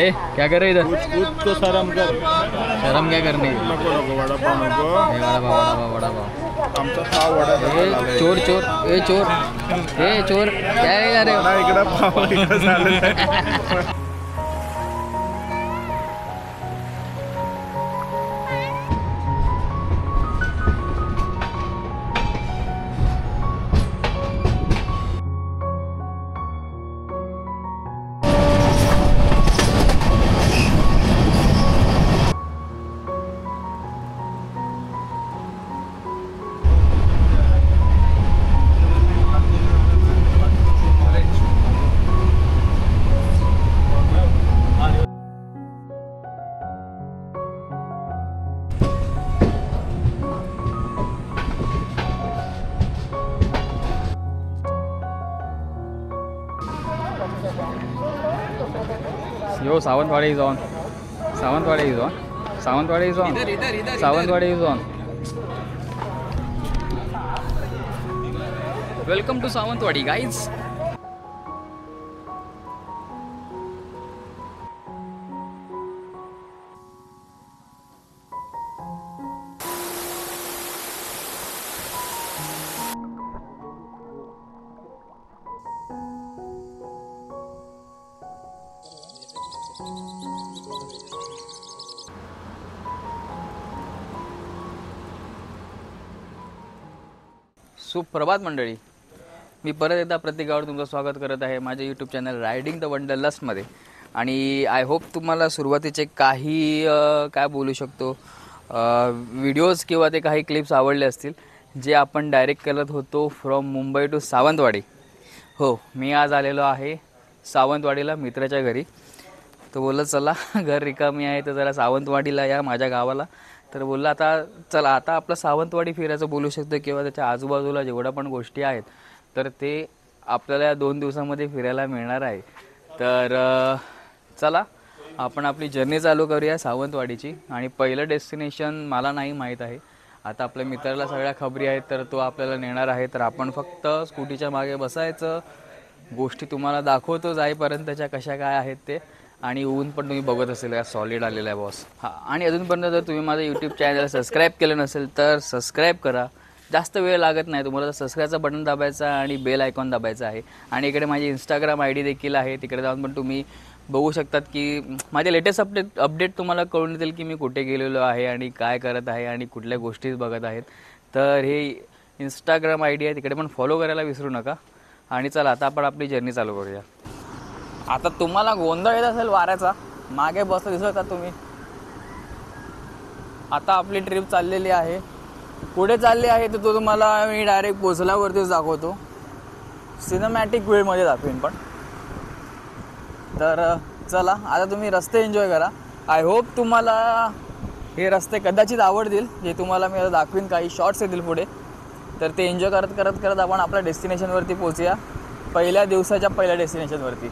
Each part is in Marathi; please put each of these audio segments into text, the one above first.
ए क्या कर रहे इधर? कुछ तो शर्म कर. शर्म क्या करने? नको नको वडापाव नको. वडापाव. आमचा पाव वडा. चोर चोर ए चोर क्या रे वडा इकडे पाव इकडे झालं. Yo, Sawantwadi is on. Sawantwadi is on. Sawantwadi is on. Sawantwadi is on. Welcome to Sawantwadi, guys. सुप्रभात मंडळी, मी परत एकदा प्रत्येकावर तुमचं स्वागत करत आहे माझ्या यूट्यूब चॅनल रायडिंग द वंडरलस्टमध्ये. आणि आय होप तुम्हाला सुरुवातीचे काही काय बोलू शकतो व्हिडिओज किंवा ते काही क्लिप्स आवडले असतील जे आपण डायरेक्ट करत होतो फ्रॉम मुंबई टू सावंतवाडी. हो, मी आज आलेलो आहे सावंतवाडीला मित्राच्या घरी. तो बोलला चला घर रिकामी आहे तर जरा सावंतवाडीला या माझ्या गावाला. तर बोलला आता चला आता आपलं सावंतवाडी फिरायचं बोलू शकतो किंवा त्याच्या आजूबाजूला जेवढ्या पण गोष्टी आहेत तर ते आपल्याला या 2 दिवसामध्ये फिरायला मिळणार आहे. तर चला आपण आपली जर्नी चालू करूया सावंतवाडीची. आणि पहिलं डेस्टिनेशन मला नाही माहीत आहे. आता आपल्या मित्राला सगळ्या खबरी आहेत तर तो आपल्याला नेणार आहे. तर आपण फक्त स्कूटीच्या मागे बसायचं, गोष्टी तुम्हाला दाखवतो जाईपर्यंतच्या कशा काय आहेत ते. आणि ऊन पण तुम्ही बघत असेल का सॉलिड आलेला आहे बॉस. हां, आणि अजूनपर्यंत जर तुम्ही माझं यूट्यूब चॅनल सबस्क्राईब केलं नसेल तर सबस्क्राईब करा. जास्त वेळ लागत नाही तुम्हाला. तर सबस्क्राईबचा बटन दाबायचा आणि बेल आयकॉन दाबायचा आहे. आणि इकडे माझी इंस्टाग्राम ID देखील आहे, तिकडे जाऊन पण तुम्ही बघू शकतात की माझे लेटेस्ट अपडेट तुम्हाला कळून येतील की मी कुठे गेलेलो आहे आणि काय करत आहे आणि कुठल्या गोष्टी बघत आहेत. तर हे इंस्टाग्राम ID आहे, तिकडे पण फॉलो करायला विसरू नका. आणि चला आता आपण आपली जर्नी चालू करूया. आता तुम्हाला गोंधळ येत असेल वाऱ्याचा, मागे बसलं दिसत का तुम्ही. आता आपली ट्रिप चाललेली आहे. पुढे चालली आहे तर तो तुम्हाला मी डायरेक्ट पोचल्यावरतीच दाखवतो. सिनेमॅटिक वेळमध्ये दाखवेन पण. तर चला आता तुम्ही रस्ते एन्जॉय करा. आय होप तुम्हाला हे रस्ते कदाचित आवडतील जे तुम्हाला मी आता दाखवीन. काही शॉर्ट्स येतील पुढे, तर ते एन्जॉय करत करत करत आपण आपल्या डेस्टिनेशनवरती पोचूया, पहिल्या दिवसाच्या पहिल्या डेस्टिनेशनवरती.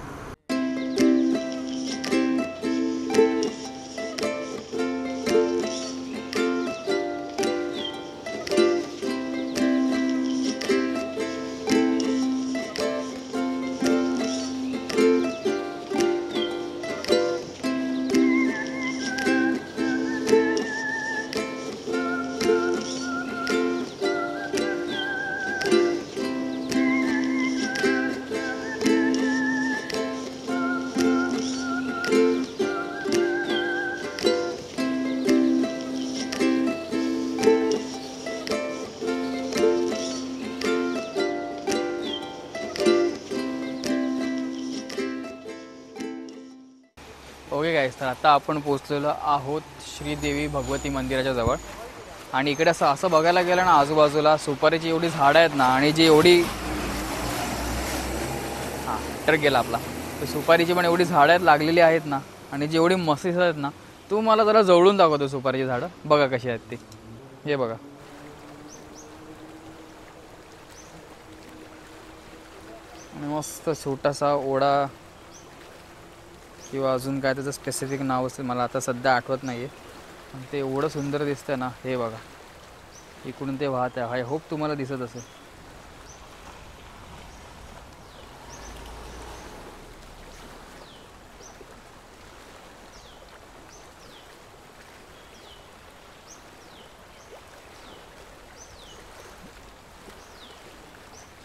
ओके गाईस, तर आता आपण पोचलेलो आहोत श्रीदेवी भगवती मंदिराच्या जवळ. आणि इकडे असं बघायला गेलं ना, आजूबाजूला सुपारीची एवढी झाडं आहेत ना, आणि जी एवढी ट्रक गेला आपला, तर सुपारीची पण एवढी झाडं आहेत लागलेली आहेत ना, आणि जी एवढी मस्त आहेत ना, तू मला जरा जवळून दाखवतो सुपारीची झाडं. बघा कशी आहेत ती. हे बघा, आणि मस्त छोटासा ओढा किंवा अजून काय त्याचं स्पेसिफिक नाव असेल मला आता सध्या आठवत नाही आहे. ते एवढं सुंदर दिसतं ना. हे बघा इकडून ते वाहत आहे. आय होप तुम्हाला दिसत असेल.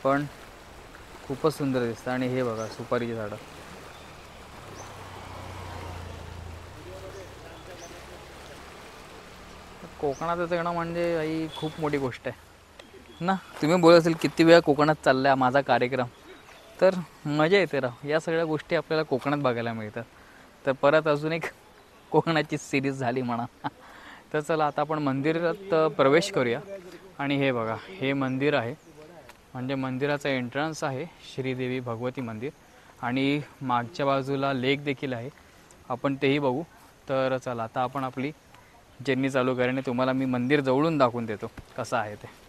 पण खूपच सुंदर दिसतं. आणि हे बघा सुपारीची झाडं. कोकणात येणं म्हणजे ही खूप मोठी गोष्ट आहे ना. तुम्ही बोलत असेल किती वेळा कोकणात चालला आहे माझा कार्यक्रम, तर मजा येते राव. या सगळ्या गोष्टी आपल्याला कोकणात बघायला मिळतात. तर परत अजून एक कोकणाची सिरीज झाली म्हणा. तर चला आता आपण मंदिरात प्रवेश करूया. आणि हे बघा हे मंदिर आहे, म्हणजे मंदिराचा एंट्रन्स आहे श्रीदेवी भगवती मंदिर. आणि मागच्या बाजूला लेक देखील आहे, आपण तेही बघू. तर चला आता आपण आपली जर्नी चालू करेन. तुम्हाला मी मंदिर जवळून दाखवून देतो कसं आहे ते.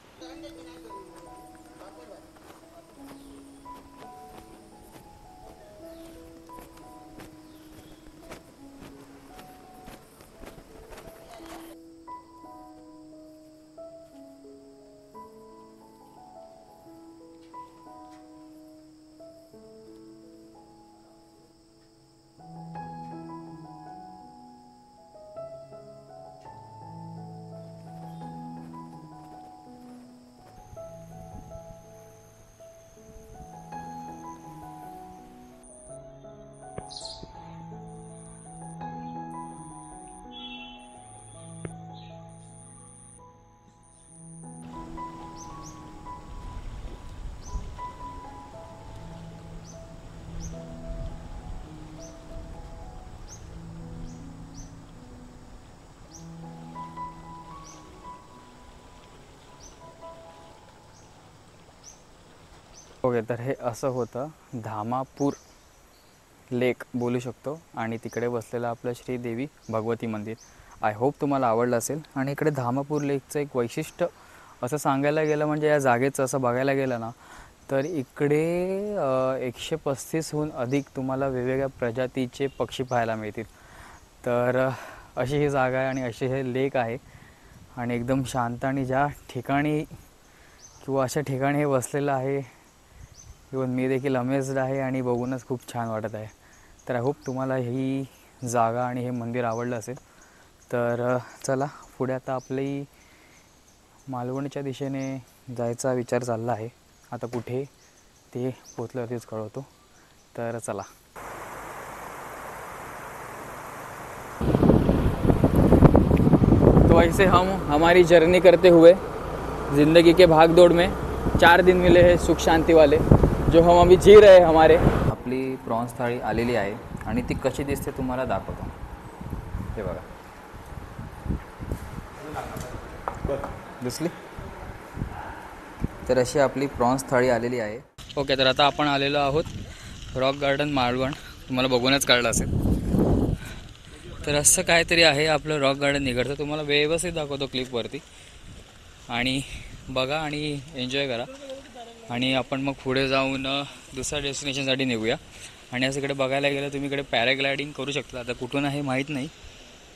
ओके, तर हे असं होतं धामापूर लेक बोलू शकतो. आणि तिकडे बसलेलं आपलं श्रीदेवी भगवती मंदिर. आय होप तुम्हाला आवडलं असेल. आणि इकडे धामापूर लेकचं एक वैशिष्ट्य असं सांगायला गेलं म्हणजे या जागेचं असं बघायला गेलं ना, तर इकडे 135हून अधिक तुम्हाला वेगवेगळ्या प्रजातीचे पक्षी पाहायला मिळतील. तर अशी ही जागा आहे आणि असे हे लेक आहे. आणि एकदम शांत. आणि ज्या ठिकाणी किंवा अशा ठिकाणी हे बसलेलं आहे, इवन मी देखील अमेझड आहे आणि बघूनच खूप छान वाटत आहे. तर आय होप तुम्हाला ही जागा आणि हे मंदिर आवडलं असेल. तर चला पुढे आता आपली मालवणच्या दिशेने जायचा विचार चालला आहे. आता कुठे ते पोचल्यावरतीच कळवतो. तर चला. तो ऐसे हम हमारी जर्नी करते हुए ज़िंदगी के भाग दौड़ में 4 दिन मिले हैं सुख शांती वाले, जो हम अभी जी रहे हमारे. आपली प्रॉन्स थाळी आलेली आहे आणि ती कशी दिसते तुम्हाला दाखवतो. हे बघा, दिसली. तर अशी आपली प्रॉन्स थाळी आलेली आहे. ओके, तर आता आपण आलेलो आहोत रॉक गार्डन मालवण. तुम्हाला बघूनच कळलं असेल. तर असं काहीतरी आहे आपलं रॉक गार्डन निघडतं. तुम्हाला व्यवस्थित दाखवतो क्लिपवरती. आणि बघा आणि एन्जॉय करा. आणि आपण मग पुढे जाऊन दुसऱ्या डेस्टिनेशनसाठी निघूया. आणि असं इकडे बघायला गेलं तुम्ही इकडे पॅराग्लायडिंग करू शकता. आता कुठून आहे माहीत नाही,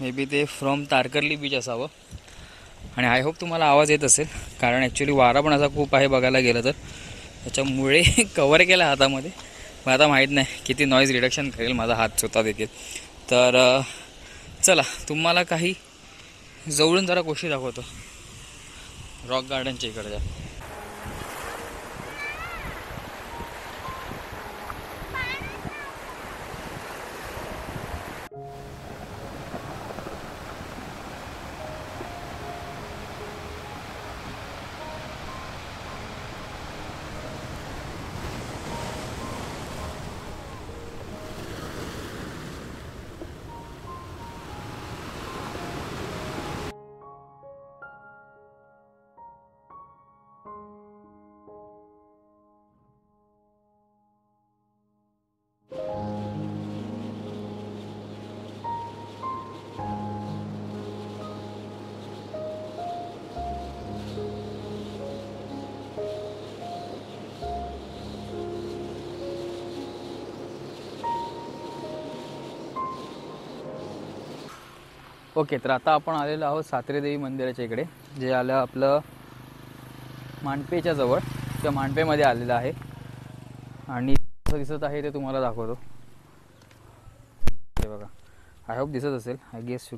मे बी ते फ्रॉम तारकर्ली बीच असावं. आणि आय होप तुम्हाला आवाज येत असेल, कारण ॲक्च्युली वारा पण असा खूप आहे बघायला गेलं तर. त्याच्यामुळे कवर केला हातामध्ये, पण आता माहीत नाही किती नॉईज रिडक्शन करेल माझा हात स्वतः देखील. तर चला तुम्हाला काही जवळून जरा गोष्टी दाखवतो रॉक गार्डनच्या इकडच्या. ओके, तर आता आपण आलेलो आहोत सातेदेवी मंदिराच्या इकडे, जे आलं आपलं मांडपेच्या जवळ. त्या मांडपेमध्ये आलेलं आहे. आणि कसं दिसत आहे ते तुम्हाला दाखवतो. हे बघा, आय होप दिसत असेल. आय गेस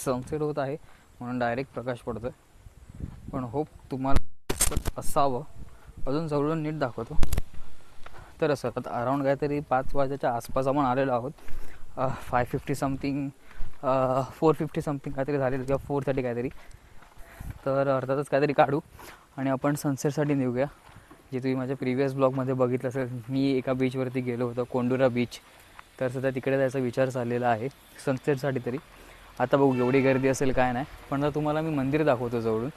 सनसेट होत आहे म्हणून डायरेक्ट प्रकाश पडतो आहे, पण होप तुम्हाला दिसत असावं. अजून जवळून नीट दाखवतो. तर असं आता अराऊंड काहीतरी 5 वाजेच्या आसपास आपण आलेलो आहोत. 550 समथिंग 450 समथिंग काहीतरी झालेलं किंवा 430 काहीतरी. तर अर्थातच काहीतरी काढू आणि आपण सनसेटसाठी निघूया. जे तुम्ही माझ्या प्रिव्हियस ब्लॉगमध्ये बघितलं असेल, मी एका बीचवरती गेलो होतो, कोंडुरा बीच. तर सध्या तिकडे जायचा विचार चाललेला आहे सनसेटसाठी तरी. आता बघू एवढी गर्दी असेल काय नाही, पण आता तुम्हाला मी मंदिर दाखवतो जवळून.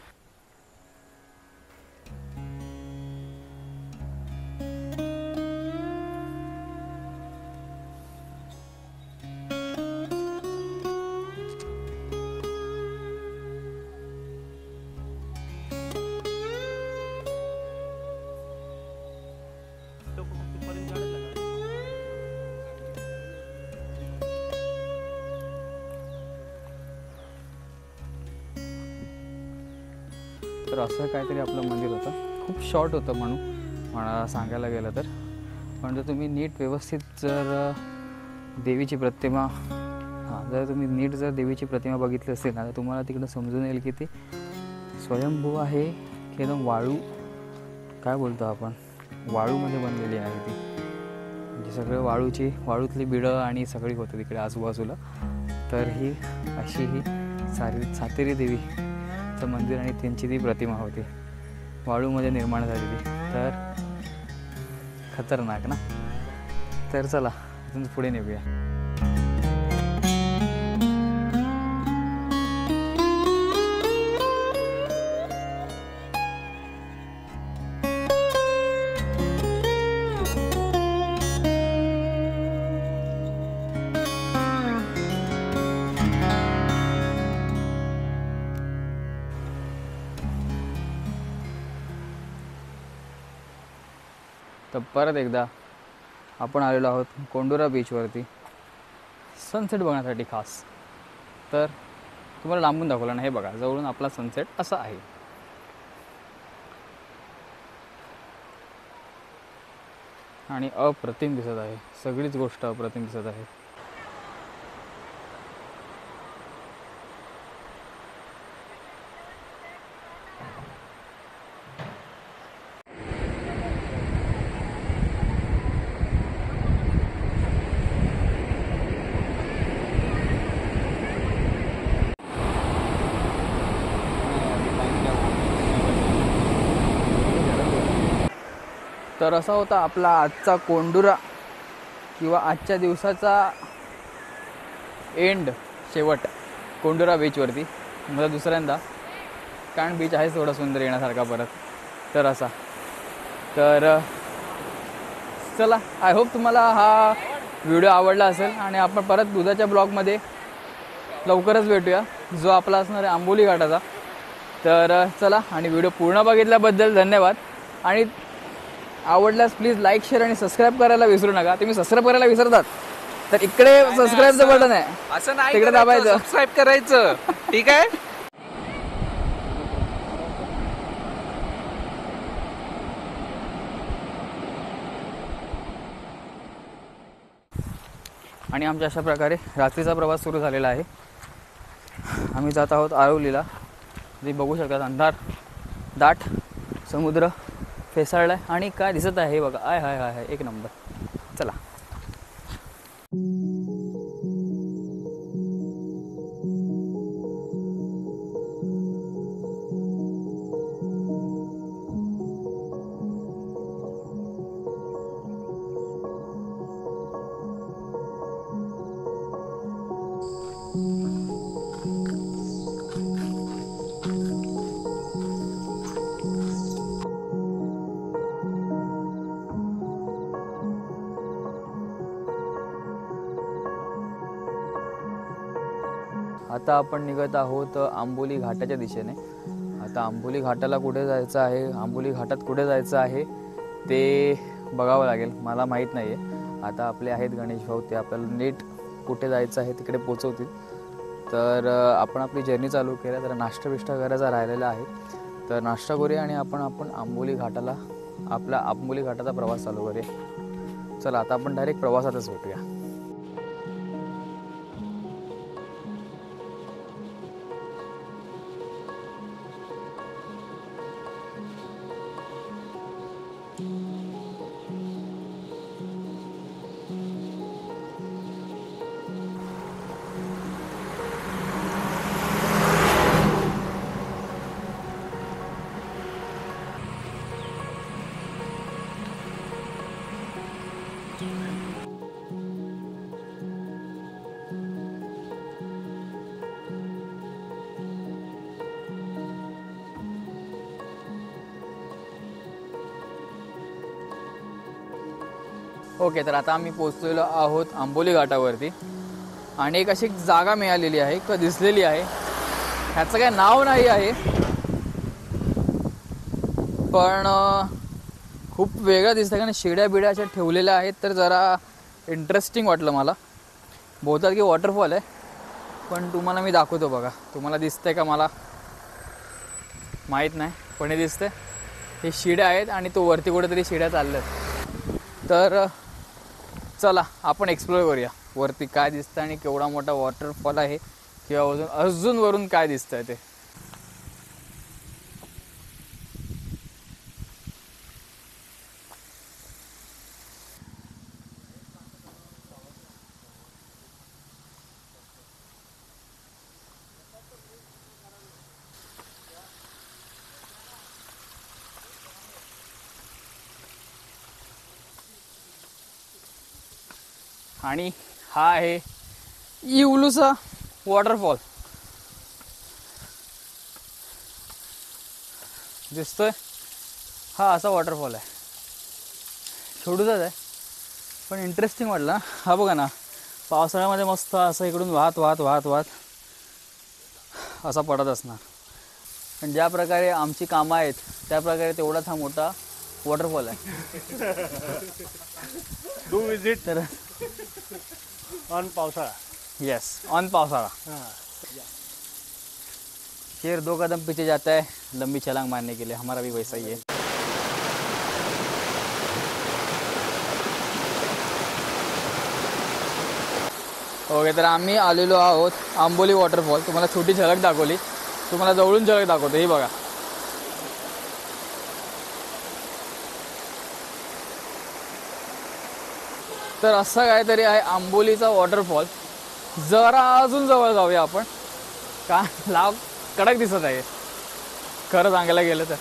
तर असं काहीतरी आपलं मंदिर होतं. खूप शॉर्ट होतं म्हणून सांगायला गेलं तर. पण जर तुम्ही नीट व्यवस्थित जर देवीची प्रतिमा जर तुम्ही नीट जर देवीची प्रतिमा बघितली असेल ना, तर तुम्हाला तिकडं समजून येईल की ती स्वयंभू आहे की एकदम वाळू, काय बोलतो आपण, वाळूमध्ये बनलेली आहे ती. म्हणजे सगळं वाळूतली बिडं आणि सगळी होतं तिकडे आजूबाजूला. तर ही अशी ही सातेरी देवीचं मंदिर आणि त्यांची ती प्रतिमा होती, वाळूमध्ये निर्माण झालेली. तर खतरनाक ना. तर चला इथून पुढे निघूया. तर परत एकदा आपण आलेलो आहोत कोंडुरा बीचवरती सनसेट बघण्यासाठी खास. तर तुम्हाला लांबून दाखवलं ना, हे बघा जवळून आपला सनसेट असा आहे. आणि अप्रतिम दिसत आहे, सगळीच गोष्ट अप्रतिम दिसत आहे. तर असा होता आपला आजचा कोंडुरा किंवा आजच्या दिवसाचा शेवट कोंडुरा बीचवरती. मला दुसऱ्यांदा, कारण बीच आहे थोडा सुंदर येण्यासारखा परत. तर असा तर चला, आय होप तुम्हाला हा व्हिडिओ आवडला असेल आणि आपण परत उद्याच्या ब्लॉगमध्ये लवकरच भेटूया, जो आपला असणार आहे आंबोली घाटाचा. तर चला, आणि व्हिडिओ पूर्ण बघितल्याबद्दल धन्यवाद. आणि आवडल्यास प्लीज लाईक, शेअर आणि सबस्क्राईब करायला विसरू नका. तुम्ही सबस्क्राईब करायला विसरतात तर इकडे सबस्क्राईबचं बटन आहे, असं नाही, तिकडे दाबायचं, सबस्क्राईब करायचं. ठीक आहे. आणि आमच्या अशा प्रकारे रात्रीचा प्रवास सुरू झालेला आहे. आम्ही जात आहोत आरवलीला. तुम्ही बघू शकता अंधार, दाट समुद्र फेसाळला आहे आणि काय दिसत आहे हे बघा. हाय हाय हाय हाय, एक नंबर. चला. आता आपण निघत आहोत आंबोली घाटाच्या दिशेने. आता आंबोली घाटाला कुठे जायचं आहे, आंबोली घाटात कुठे जायचं आहे ते बघावं लागेल, मला माहीत नाही आहे. आता आपले आहेत गणेश भाऊ, ते आपल्याला नीट कुठे जायचं आहे तिकडे पोचवतील. तर आपण आपली जर्नी चालू केल्या. तर नाश्ता बिष्टा करायचा राहिलेला आहे, तर नाश्ता करूया आणि आपण आंबोली घाटाला आपला आंबोली घाटाचा प्रवास चालू करूया. चला, आता आपण डायरेक्ट प्रवासातच भेटूया. ओके, तर आता आम्ही पोहोचलेलो आहोत आंबोली घाटावरती आणि एक अशी एक जागा मिळालेली आहे का दिसलेली आहे. ह्याचं काय नाव नाही आहे पण खूप वेगळं दिसतं कारण शिड्या बिड्या अशा ठेवलेल्या आहेत. तर जरा इंटरेस्टिंग वाटलं मला. बोलतात की वॉटरफॉल आहे पण तुम्हाला मी दाखवतो बघा. तुम्हाला दिसतंय का मला माहीत नाही पण हे दिसतंय. हे शिड्या आहेत आणि तो वरती कुठेतरी शिड्या चालल्यात. तर चला आपण एक्सप्लोर करूया वरती काय दिसतं आणि केवढा मोठा वॉटरफॉल आहे किंवा अजून वरून काय दिसतंय ते. आणि हा आहे इवलूचा वॉटरफॉल. दिसतोय हा असा वॉटरफॉल आहे. छोटूसाच आहे पण इंटरेस्टिंग वाटला. हा बघा ना पावसाळ्यामध्ये मस्त असं इकडून वाहत वाहत वाहत वाहत असा पडत असणार. पण ज्या प्रकारे आमची कामं आहेत त्या प्रकारे तेवढाच हा मोठा वॉटरफॉल आहे. डू विजिट तर ऑन पावसाळा. यस ऑन पावसाळा. शेर 2 कदम पीछे जाता है लंबी छलांग मारने के लिए. हमारा भी वैसा ही है. ओके, तर आम्ही आलेलो आहोत आंबोली वॉटरफॉल. तुम्हाला छोटी झलक दाखवली, तुम्हाला जवळून झलक दाखवतो. ही बघा. तर असं काहीतरी आहे आंबोलीचा वॉटरफॉल. जरा अजून जवळ जाऊया आपण. का लाव कडक दिसत आहे खरं सांगायला गेलं तर.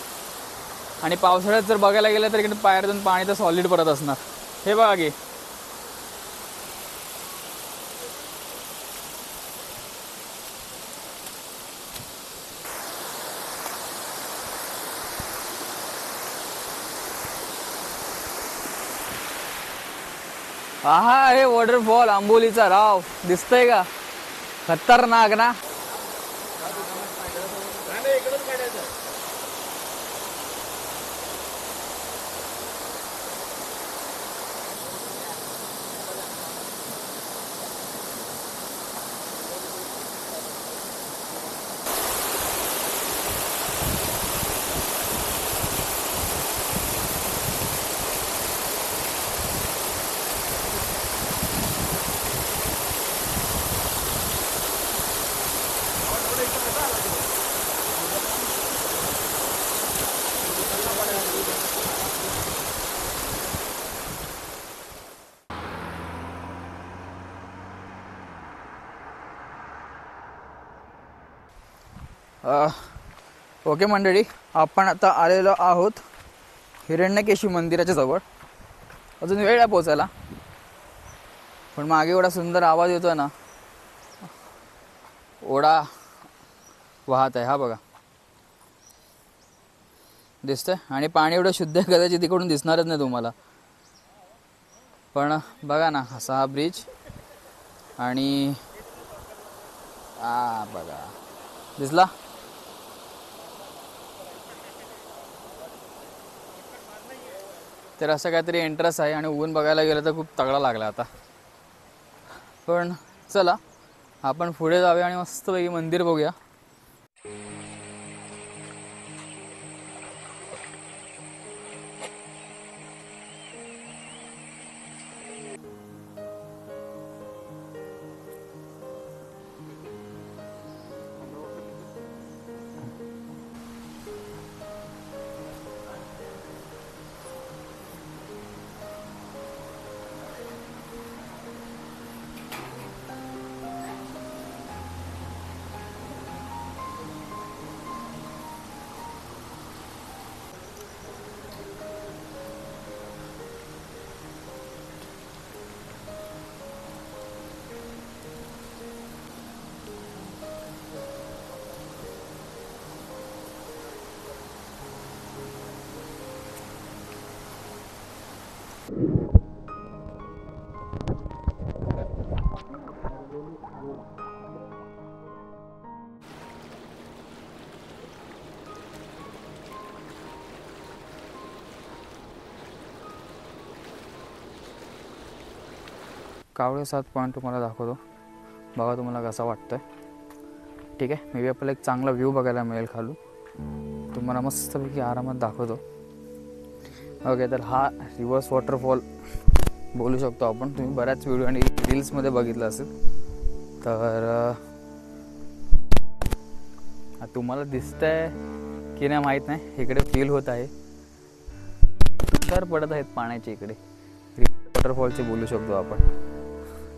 आणि पावसाळ्यात जर बघायला गेलं तर इकडे पायऱ्यातून पाणी तर सॉलिड परत असणार. हे बघा की हा हे वॉटरफॉल आंबोलीचा. राव दिसतंय का खतरनाक ना. ओके मंडळी, आपण आता आलेलो आहोत हिरण्यकेशी मंदिराच्या जवळ. अजून वेळ आहे पोचायला पण मागे एवढा सुंदर आवाज येतो ना. ओढा वाहत आहे हा बघा दिसतंय. आणि पाणी एवढं शुद्ध आहे कदाचित तिकडून दिसणारच नाही तुम्हाला. पण बघा ना असा हा ब्रिज आणि बघा दिसला. तर असं काहीतरी एंट्रन्स आहे आणि ऊन बघायला गेलं तर खूप तगडा लागला आता. पण चला आपण पुढे जाऊया आणि मस्तपैकी मंदिर बघूया. कावळे 7 पॉईंट तुम्हाला दाखवतो, बघा तुम्हाला कसा वाटतोय. ठीक आहे, मे बी आपल्याला एक चांगला व्ह्यू बघायला मिळेल खालून, तुम्हाला मस्तपैकी आरामात दाखवतो. ओके, तर हा रिव्हर्स वॉटरफॉल बोलू शकतो आपण. तुम्ही बऱ्याच व्हिडिओ आणि रील्समध्ये बघितलं असेल. तर तुम्हाला दिसतंय की नाही माहीत नाही, इकडे फील होत आहे, तुषार पडत आहेत पाण्याचे इकडे. वॉटरफॉलचे बोलू शकतो आपण.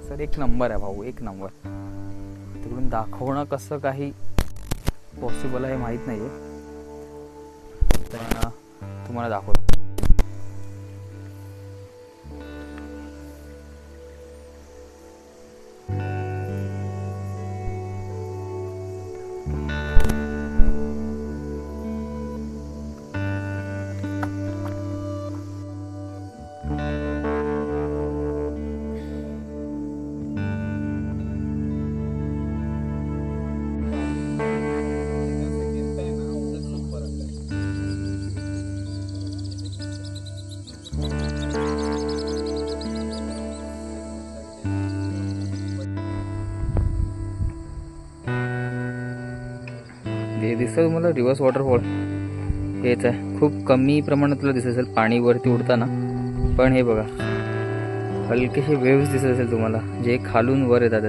सर एक नंबर आहे भाऊ, एक नंबर. तिकडून दाखवणं कसं काही पॉसिबल आहे माहीत नाही आहे, पण तुम्हाला दाखवतो. हे दिसतं तुम्हाला रिव्हर्स वॉटरफॉल, हेच आहे. खूप कमी प्रमाणात तुला दिसत असेल पाणी वरती उडताना, पण हे बघा हलकेसे वेव्स दिसत असेल तुम्हाला, जे खालून वर येतात.